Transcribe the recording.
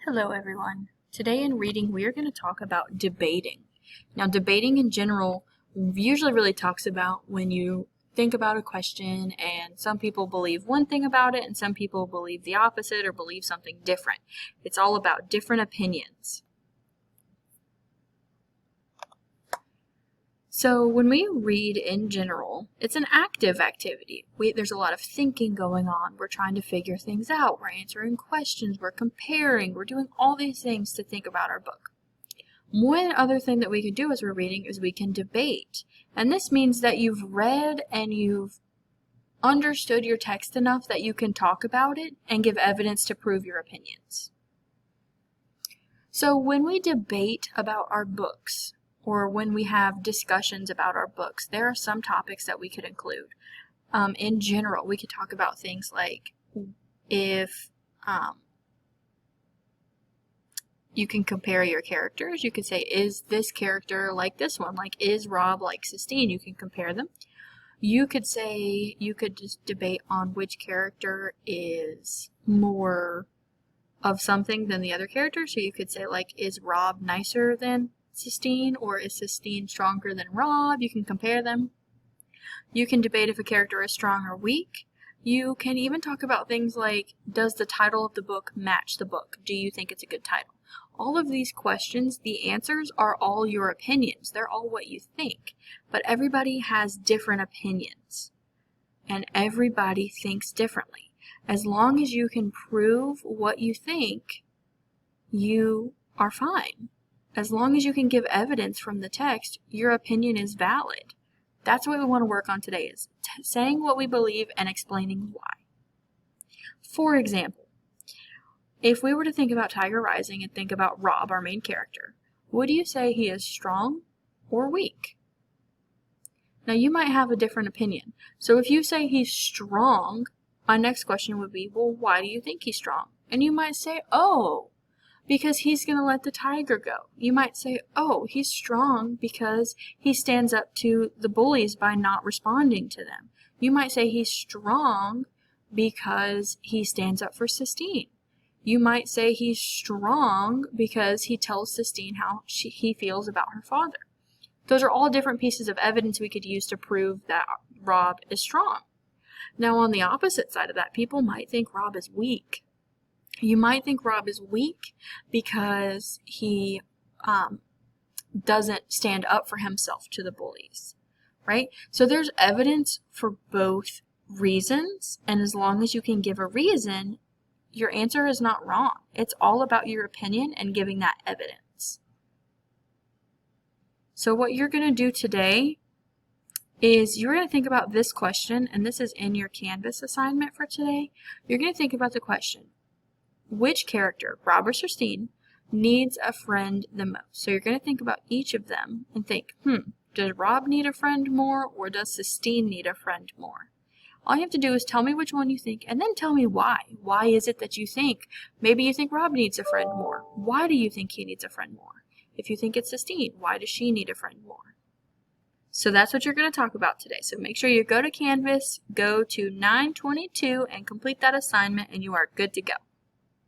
Hello everyone. Today in reading we are going to talk about debating. Now debating in general usually really talks about when you think about a question and some people believe one thing about it and some people believe the opposite or believe something different. It's all about different opinions. So when we read in general, it's an active activity. There's a lot of thinking going on. We're trying to figure things out. We're answering questions. We're comparing. We're doing all these things to think about our book. One other thing that we can do as we're reading is we can debate. And this means that you've read and you've understood your text enough that you can talk about it and give evidence to prove your opinions. So when we debate about our books, or when we have discussions about our books, there are some topics that we could include. In general, we could talk about things like if you can compare your characters. You could say, is this character like this one? Like, is Rob like Sistine? You can compare them. You could say, you could just debate on which character is more of something than the other character. So you could say, like, is Rob nicer than Sistine, or is Sistine stronger than Rob? You can compare them. You can debate if a character is strong or weak. You can even talk about things like, does the title of the book match the book? Do you think it's a good title? All of these questions, the answers are all your opinions. They're all what you think. But everybody has different opinions. And everybody thinks differently. As long as you can prove what you think, you are fine. As long as you can give evidence from the text, your opinion is valid. That's what we want to work on today, is saying what we believe and explaining why. For example, if we were to think about Tiger Rising and think about Rob, our main character, would you say he is strong or weak? Now you might have a different opinion. So if you say he's strong, my next question would be, well, why do you think he's strong? And you might say, oh, because he's going to let the tiger go. You might say, oh, he's strong because he stands up to the bullies by not responding to them. You might say he's strong because he stands up for Sistine. You might say he's strong because he tells Sistine how he feels about her father. Those are all different pieces of evidence we could use to prove that Rob is strong. Now on the opposite side of that, people might think Rob is weak. You might think Rob is weak because he doesn't stand up for himself to the bullies, right? So there's evidence for both reasons, and as long as you can give a reason, your answer is not wrong. It's all about your opinion and giving that evidence. So what you're going to do today is you're going to think about this question, and this is in your Canvas assignment for today. You're going to think about the question, which character, Rob or Sistine, needs a friend the most? So you're going to think about each of them and think, does Rob need a friend more, or does Sistine need a friend more? All you have to do is tell me which one you think, and then tell me why. Why is it that you think? Maybe you think Rob needs a friend more. Why do you think he needs a friend more? If you think it's Sistine, why does she need a friend more? So that's what you're going to talk about today. So make sure you go to Canvas, go to 922, and complete that assignment, and you are good to go.